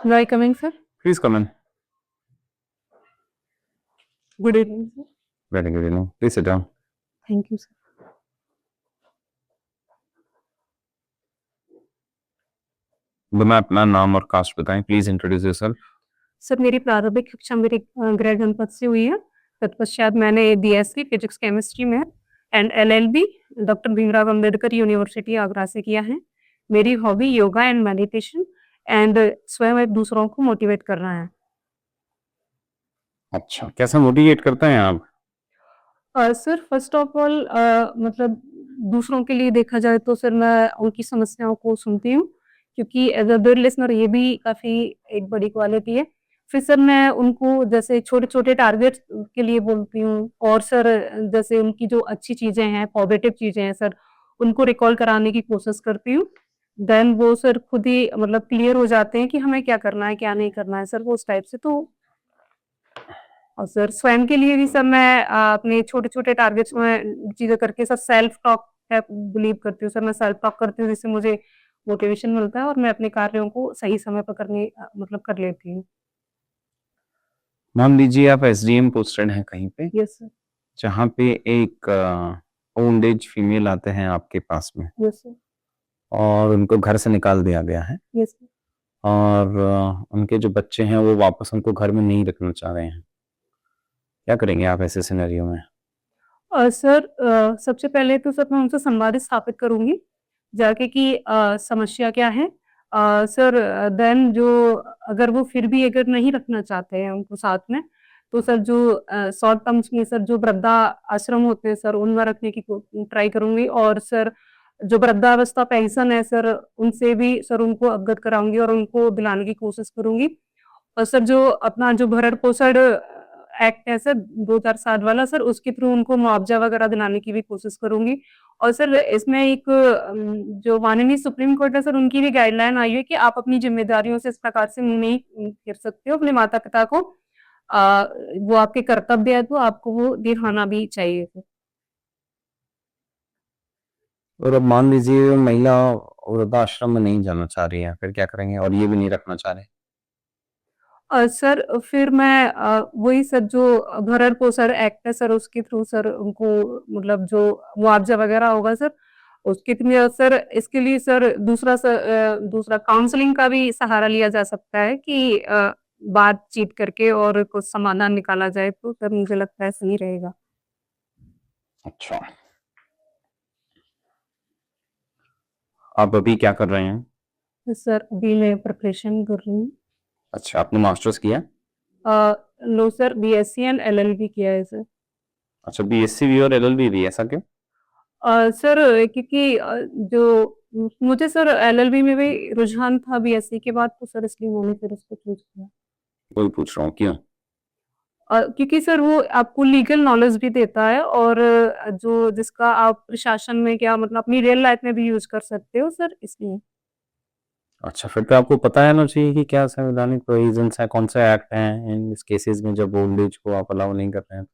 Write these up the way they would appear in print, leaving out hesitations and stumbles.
May I coming, sir? Please come in. Good evening, sir. Very good evening. Please sit down. Thank you, sir. मैं अपना नाम और cast बताएं. Please introduce yourself. Sir मेरी प्रारंभिक शिक्षा मेरे गृह जनपद से हुई है. तत्पश्चात मैंने बीएससी फिजिक्स केमिस्ट्री में and LLB doctor Bhimrao Ambedkar university Agra से किया है. मेरी hobby yoga and meditation and स्वयं दूसरों को मोटिवेट करना है. अच्छा, कैसा मोटिवेट करते हैं आप? सर फर्स्ट ऑफ ऑल मतलब दूसरों के लिए देखा जाए तो सर मैं उनकी समस्याओं को सुनती हूँ, क्योंकि एज अ गुड लिसनर ये भी काफ़ी एक बड़ी क्वालिटी है. फिर सर मैं उनको जैसे छोटे-छोटे टारगेट्स के लिए बोलती हूँ और सर जैसे उनकी जो अच्छी चीज़ें हैं, पॉजिटिव चीज़ें हैं सर, उनको रिकॉल कराने की कोशिश करती हूँ. देन वो सर खुद ही मतलब क्लियर हो जाते हैं कि हमें क्या करना है, क्या नहीं करना है सर, वो उस टाइप से. तो और सर स्वयं के लिए भी सर मैं अपने छोटे-छोटे टारगेट्स में चीज़ें करके सर सेल्फ टॉक है बिलीव करती हूँ सर. मैं सेल्फ टॉक करती हूँ जिससे मुझे मोटिवेशन मिलता है और मैं अपने कार्यों को सही समय पर करने मतलब कर लेती हूँ. मान लीजिए आप एसडीएम पोस्टेड हैं कहीं पे, यस सर. जहाँ पे एक ओल्ड एज फीमेल आते हैं आपके पास में यस सर. और उनको घर से निकाल दिया गया है यस सर. और उनके जो बच्चे हैं वो वापस उनको घर में नहीं रखना चाह रहे हैं. क्या करेंगे आप ऐसे सिनेरियो में? सर सबसे पहले तो सर मैं उनसे संवाद स्थापित करूँगी, जाके कि समस्या क्या है? सर देन जो अगर वो फिर भी अगर नहीं रखना चाहते हैं उनको साथ में, तो सर जो शॉर्ट टर्म्स में सर जो वृद्धा आश्रम होते हैं सर, उनमें रखने की ट्राई करूँगी. और सर जो वृद्धावस्था पेंशन है सर, उनसे भी सर उनको अवगत कराऊँगी और उनको दिलाने की कोशिश करूँगी. और सर जो अपना जो भरण-पोषण एक्ट है सर 2007 वाला सर, उसके थ्रू उनको मुआवजा वगैरह दिलाने की भी कोशिश करूँगी. और सर इसमें एक जो माननीय सुप्रीम कोर्ट है सर, उनकी भी गाइडलाइन आई है कि आप अपनी ज़िम्मेदारियों से इस प्रकार से मुँह नहीं फेर सकते हो अपने माता-पिता को. वो आपके कर्तव्य है, तो आपको वो निभाना भी चाहिए सर. और अब मान लीजिए महिला वृद्धाश्रम में नहीं जाना चाह रही है, फिर क्या करेंगे? और ये भी नहीं रखना चाह रहे. सर फिर मैं वही सर जो भरण-पोषण एक्ट है सर, उसके थ्रू सर उनको मतलब जो मुआवजा वगैरह होगा सर, उसके थ्रू सर इसके लिए सर दूसरा काउंसलिंग का भी सहारा लिया जा सकता है कि बातचीत करके और कुछ समाधान निकाला जाए, तो सर मुझे लगता है सही रहेगा. अच्छा, आप अभी क्या कर रहे हैं? तो सर अभी मैं प्रिपरेशन कर रही हूँ. अच्छा, आपने मास्टर्स किया? No sir, BSc and LLB किया है सर. अच्छा, बीएससी भी और एलएलबी भी, ऐसा क्यों? सर क्योंकि जो मुझे सर एलएलबी में भी रुझान था बीएससी के बाद, तो सर इसलिए मैंने फिर उसको चूज़ किया. वही पूछ रहा हूँ, क्यों? क्योंकि सर वो आपको लीगल नॉलेज भी देता है और जो जिसका आप प्रशासन में क्या मतलब अपनी रियल लाइफ में भी यूज़ कर सकते हो सर, इसलिए. अच्छा, फिर तो आपको पता रहना चाहिए कि क्या संवैधानिक प्रोविजंस हैं, कौन से एक्ट हैं इन केसेस में जब ओल्ड एज को आप अलाउ नहीं कर रहे हैं.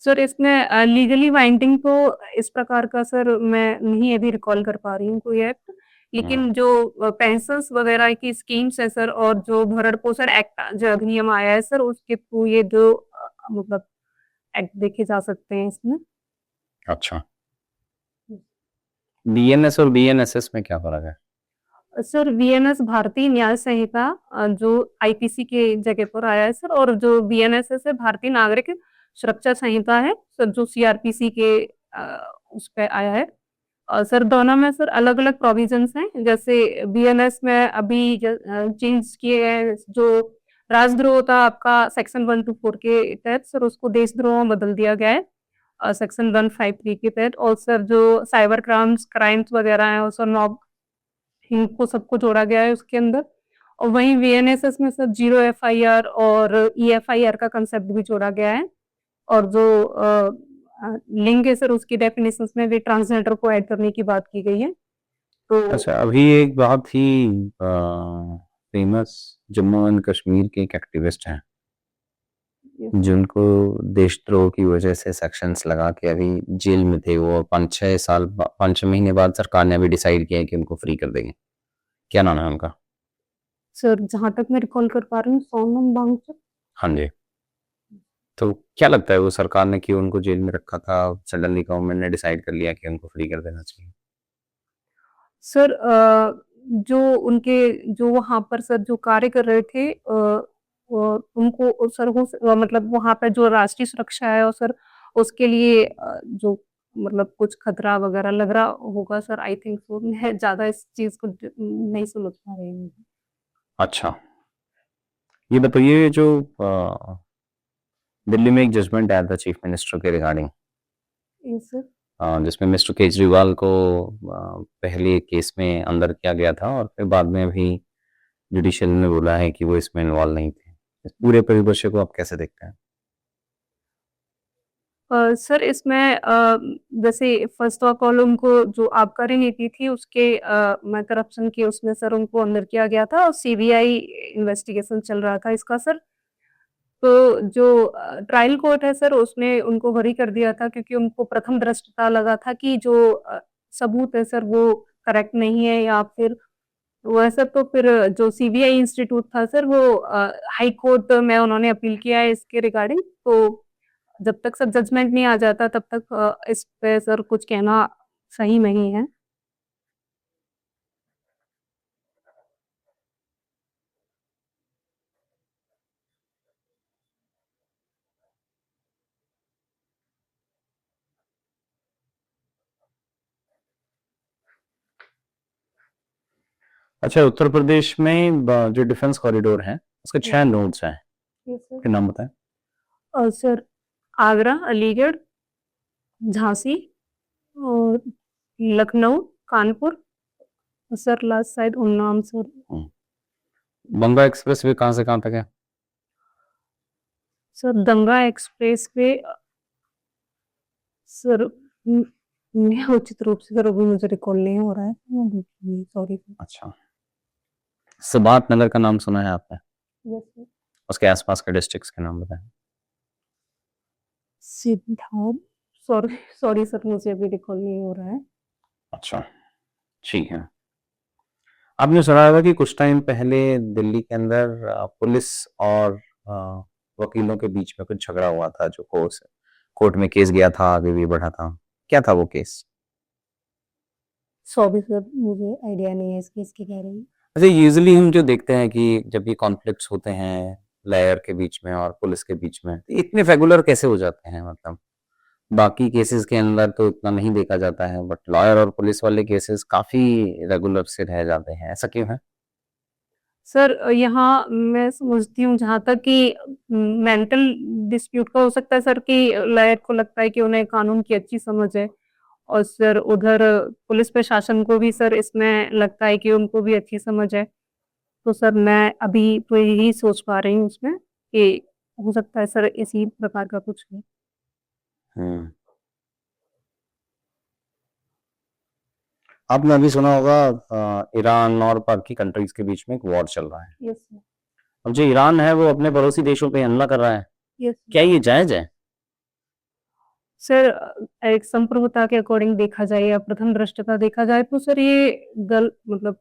सर इसमें लीगली बाइंडिंग तो इस प्रकार का सर मैं नहीं अभी रिकॉल कर पा रही हूँ कोई एक्ट. लेकिन जो पेंशन्स वगैरह की स्कीम्स है सर और जो भरण-पोषण एक्ट जो अधिनियम आया है सर, उसके थ्रू ये जो मतलब एक्ट देखे जा सकते हैं इसमें. अच्छा, बीएनएस और बीएनएसएस में क्या फर्क है? सर वीएनएस भारतीय न्याय संहिता जो आईपीसी के जगह पर आया है सर, और जो बीएनएसएस है भारतीय नागरिक सुरक्षा संहिता है सर, जो सीआरपीसी के उस पे आया है. सर दोनों में सर अलग-अलग प्रोविजंस हैं. जैसे बीएनएस में अभी चेंज किए गए जो राजद्रोह था आपका सेक्शन 124 के तहत सर, उसको देशद्रोह में बदल दिया गया है सेक्शन 153 के तहत. और सर जो साइबर क्राइम्स वगैरह हैं, सर मॉब इनको सबको जोड़ा गया है उसके अंदर. और वहीं वीएनएसएस में सर जीरो एफआईआर और ईएफआईआर का कंसेप्ट भी जोड़ा गया है. और जो लिंग है सर, उसकी डेफिनेशंस में भी ट्रांसजेंडर को ऐड करने की बात की गई है. तो अच्छा, अभी एक बात ही फेमस जम्मू एंड कश्मीर के एक एक्टिविस्ट हैं जिनको देशद्रोह की वजह से सेक्शंस लगा के अभी जेल में थे. वो 5-6 महीने बाद सरकार ने अभी डिसाइड किया है कि उनको फ्री कर देंगे. क्या नाम है उनका? सर जहाँ तक मैं रिकॉल कर पा रही हूँ सोनम वांगचुक। हाँ जी। तो क्या लगता है वो सरकार ने क्यों उनको जेल में रखा था? सडनली गवर्नमेंट ने डिसाइड कर लिया कि उनको फ्री कर देना चाहिए। सर जो उनके जो वहाँ पर सर जो कार्य कर रहे थे उनको सर मतलब वहाँ पे जो राष्ट्रीय सुरक्षा है और सर उसके लिए जो मतलब कुछ खतरा वगैरह लग रहा होगा सर आई थिंक सो मैं ज़्यादा इस चीज़ को नहीं समझ पा रही हूँ। अच्छा, ये बताइए जो दिल्ली में एक जजमेंट आया था चीफ मिनिस्टर के रिगार्डिंग, यस सर। जिसमें मिस्टर केजरीवाल को पहले केस में अंदर किया गया था और फिर बाद में अभी जुडिशियल ने बोला है कि वो इसमें इन्वॉल्व नहीं थे। इस पूरे परिदृश्य को आप कैसे देखते हैं? सर इसमें वैसे फर्स्ट ऑफ ऑल उनको जो आबकारी नीति थी उसके मैं करप्शन के उसमें सर उनको अंदर किया गया था और सीबीआई इन्वेस्टिगेशन चल रहा था इसका सर। तो जो ट्रायल कोर्ट है सर उसने उनको बरी कर दिया था क्योंकि उनको प्रथम दृष्टता लगा था कि जो सबूत है सर वो करेक्ट नहीं है या फिर वैसे तो फिर जो सीबीआई इंस्टीट्यूट था सर वो हाई कोर्ट में उन्होंने अपील किया है इसके रिगार्डिंग। तो जब तक सर जजमेंट नहीं आ जाता तब तक इस पे सर कुछ कहना सही नहीं है। अच्छा, उत्तर प्रदेश में जो डिफेंस कॉरिडोर है उसके 6 नोड्स हैं, यस सर। के नाम बताएं। और सर आगरा, अलीगढ़, झांसी और लखनऊ, कानपुर और सर लास्ट शायद Unnao sir. Ganga express way कहाँ से कहाँ तक है? सर दंगा एक्सप्रेस वे सर मैं उचित रूप से सर अभी मुझे रिकॉल नहीं हो रहा है सॉरी। अच्छा, सिद्धार्थ नगर का नाम सुना है आपने? Yes sir. उसके आसपास के डिस्ट्रिक्ट्स के नाम बताएं। सिद्धार्थ सॉरी सॉरी सर मुझे अभी रिकॉल नहीं हो रहा है। अच्छा, ठीक है। आपने सुना होगा कि कुछ टाइम पहले दिल्ली के अंदर पुलिस और वकीलों के बीच में कुछ झगड़ा हुआ था, जो कोर्ट में केस गया था, आगे भी बढ़ा था। क्या था वो केस? सॉरी सर मुझे आइडिया नहीं है इसकी इसकी कह रही। अच्छा, यूजुअली हम जो देखते हैं कि जब ये कॉन्फ्लिक्ट्स होते हैं लॉयर के बीच में और पुलिस के बीच में, तो इतने रेगुलर कैसे हो जाते हैं? मतलब बाकी केसेस के अंदर तो इतना नहीं देखा जाता है, बट लॉयर और पुलिस वाले केसेस काफी रेगुलर से रह जाते हैं, ऐसा क्यों है? सर यहाँ मैं समझती हूँ जहाँ तक कि मेंटल डिस्प्यूट का हो सकता है सर कि लॉयर को लगता है कि उन्हें कानून की अच्छी समझ है और सर उधर पुलिस प्रशासन को भी सर इसमें लगता है कि उनको भी अच्छी समझ है। तो सर मैं अभी तो यही सोच पा रही हूँ उसमें कि हो सकता है सर इसी प्रकार का कुछ है। हम्म। आपने अभी सुना होगा ईरान और बाकी कंट्रीज के बीच में एक वॉर चल रहा है। Yes sir. अब जो ईरान है वो अपने पड़ोसी देशों पे हमला कर रहा है, यस क्या ये जायज है? सर एक संप्रभुता के अकॉर्डिंग देखा जाए या प्रथम दृष्टता देखा जाए तो सर ये मतलब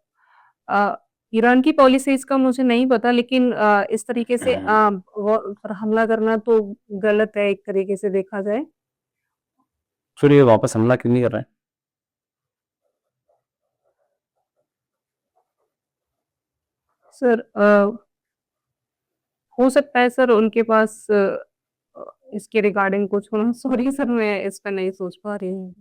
अ, ईरान की पॉलिसी इसका मुझे नहीं पता लेकिन इस तरीके से वो पर हमला करना तो गलत है एक तरीके से देखा जाए। फिर ये वापस हमला क्यों नहीं कर रहा है? सर हो सकता है सर उनके पास इसके रिगार्डिंग कुछ होना सॉरी सर मैं इस पे नहीं सोच पा रही हूँ।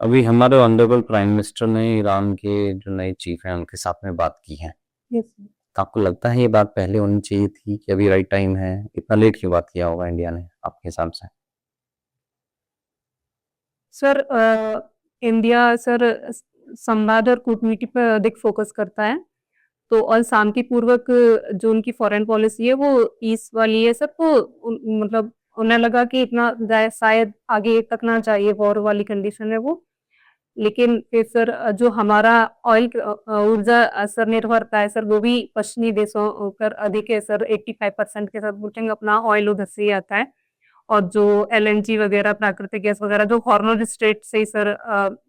अभी हमारे ऑनरेबल प्राइम मिनिस्टर ने ईरान के जो नए चीफ हैं उनके साथ में बात की है। Yes sir. तो आपको लगता है ये बात पहले होनी चाहिए थी कि अभी राइट टाइम है? इतना लेट क्यों बात किया होगा इंडिया ने आपके हिसाब से? सर इंडिया सर संवाद और कूटनीति पर अधिक फोकस करता है। तो और शांतिपूर्वक जो उनकी फॉरेन पॉलिसी है वो पीस वाली है सर तो मतलब उन्हें लगा कि इतना शायद आगे तक ना चाहिए वॉर वाली कंडीशन है वो। लेकिन फिर सर जो हमारा ऑयल ऊर्जा सर निर्भरता है सर वो भी पश्चिमी देशों पर अधिक है सर 85% के सर बुकिंग अपना ऑयल उधर से ही आता है। और जो एलएनजी वगैरह प्राकृतिक गैस वगैरह जो हॉर्मोन स्टेट से सर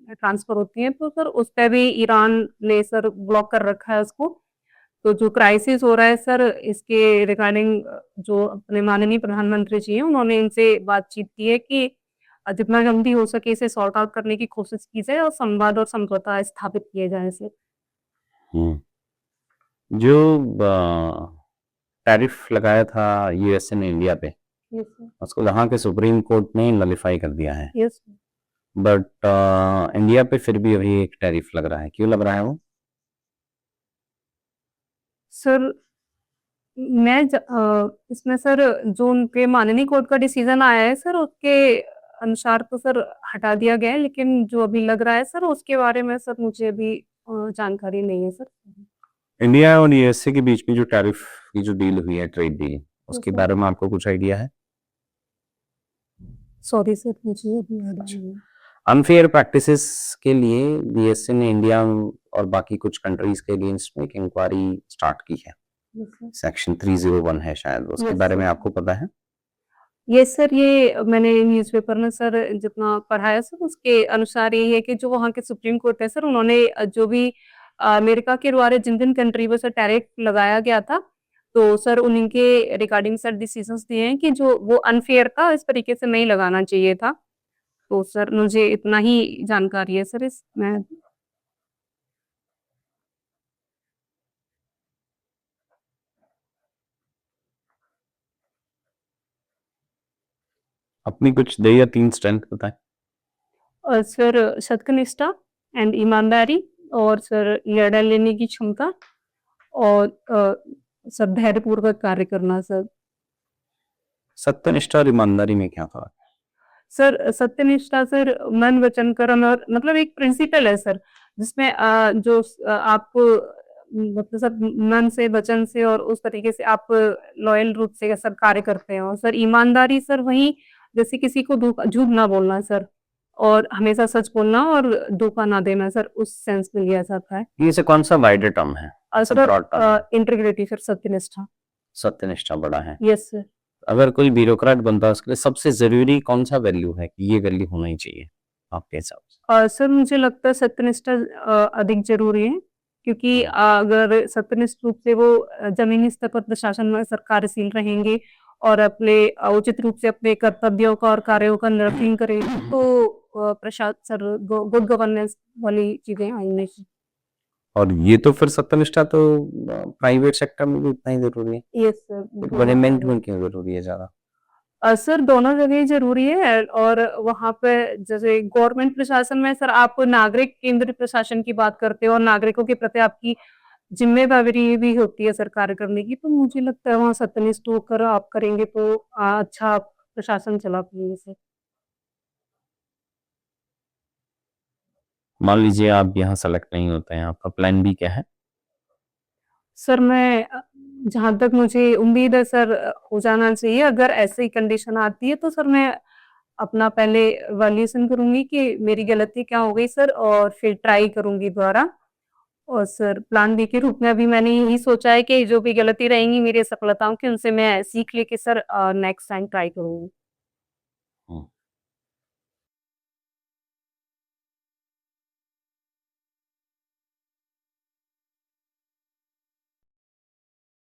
ट्रांसफर होती है, तो सर उस पे भी ईरान ने सर ब्लॉक कर रखा है उसको। तो जो क्राइसिस हो रहा है सर इसके रिगार्डिंग जो अपने माननीय प्रधानमंत्री जी हैं उन्होंने इनसे बातचीत की है कि जितना जल्दी हो सके इसे सॉर्ट आउट करने की कोशिश की जाए और संवाद और समझौता स्थापित किए जाए इसे। जो टैरिफ लगाया था यूएसए ने इंडिया पे, यस सर। उसको यहाँ के सुप्रीम कोर्ट ने नलिफाई कर दिया है, यस बट इंडिया पे फिर भी अभी एक टैरिफ लग रहा है। क्यों लग रहा है वो? सर इसमें सर जो उनके माननीय कोर्ट का डिसीजन आया है सर उसके अनुसार तो सर हटा दिया गया है, लेकिन जो अभी लग रहा है सर उसके बारे में सर मुझे अभी जानकारी नहीं है सर। इंडिया और यूएसए के बीच में जो टैरिफ की जो डील हुई है, ट्रेड डील, उसके बारे में आपको कुछ आइडिया है? सॉरी सर मुझे अभी याद नहीं है। अनफेयर प्रैक्टिसेस के लिए यूएसए ने इंडिया और बाकी कुछ कंट्रीज के अगेंस्ट में एक इंक्वायरी स्टार्ट की है। Yes sir. सेक्शन 301 है शायद, उसके यस बारे में सर। आपको पता है? यस सर, ये मैंने न्यूज़पेपर में सर जितना पढ़ा है सर उसके अनुसार यही है कि जो वहाँ के सुप्रीम कोर्ट है सर उन्होंने जो भी अमेरिका के द्वारा जिन कंट्री पर सर टैरिफ लगाया गया था, तो सर उन्हीं के रिगार्डिंग सर डिसीजंस दिए हैं कि जो वो अनफेयर था इस तरीके से नहीं लगाना चाहिए था। तो सर मुझे इतना ही जानकारी है सर इसमें। अपनी कुछ 2 या 3 स्ट्रेंथ बताएं। और सर सत्यनिष्ठा एंड ईमानदारी और सर निर्णय लेने की क्षमता और सर धैर्यपूर्वक कार्य करना सर। सत्यनिष्ठा और ईमानदारी में क्या फर्क है? सर सत्यनिष्ठा सर मन वचन कर्म और मतलब एक प्रिंसिपल है सर जिसमें आप मतलब सर मन से वचन से और उस तरीके से आप लॉयल रूप से सर कार्य करते हैं। और सर ईमानदारी सर वही जैसे किसी को झूठ ना बोलना सर और हमेशा सच बोलना और धोखा ना देना सर, उस सेंस में लिया जाता है। ये से कौन सा वाइडर टर्म है? सर ब्रॉड टर्म है? इंटीग्रिटी सर सत्यनिष्ठा। सत्यनिष्ठा बड़ा है। Yes sir. अगर कोई ब्यूरोक्रेट बनता है उसके लिए सबसे जरूरी कौन सा वैल्यू है कि ये वैल्यू होना ही चाहिए आपके हिसाब से? सर मुझे लगता है सत्यनिष्ठा अधिक जरूरी है क्योंकि अगर सत्यनिष्ठ रूप से वो जमीनी स्तर पर प्रशासन में सर कार्यशील रहेंगे और अपने उचित रूप से अपने कर्तव्यों का और कार्यों का निर्वहन करेंगे तो प्रशासन गुड गवर्नेंस वाली चीजें आएंगी। और ये तो फिर सत्यनिष्ठा तो प्राइवेट सेक्टर में भी उतना ही जरूरी है। Yes sir. गवर्नमेंट में क्यों जरूरी है ज्यादा? सर दोनों जगह ही जरूरी है और वहाँ पे जैसे गवर्नमेंट प्रशासन में सर आप नागरिक केंद्रित प्रशासन की बात करते हो और नागरिकों के प्रति आपकी जिम्मेदारी भी होती है सर कार्य करने की, तो मुझे लगता है वहाँ सत्यनिष्ठ होकर आप करेंगे तो अच्छा प्रशासन चला पाएंगे सर। मान लीजिए आप यहाँ सेलेक्ट नहीं होते हैं, आपका प्लान बी क्या है? सर मैं जहाँ तक मुझे उम्मीद है सर हो जाना चाहिए। अगर ऐसी कंडीशन आती है तो सर मैं अपना पहले वैल्यूएशन करूंगी कि मेरी गलती क्या हो गई सर और फिर ट्राई करूंगी दोबारा। और सर प्लान बी के रूप में अभी मैंने यही सोचा है कि जो भी गलती रहेंगी मेरी सफलताओं की उनसे मैं सीख लेके सर नेक्स्ट टाइम ट्राई करूंगी।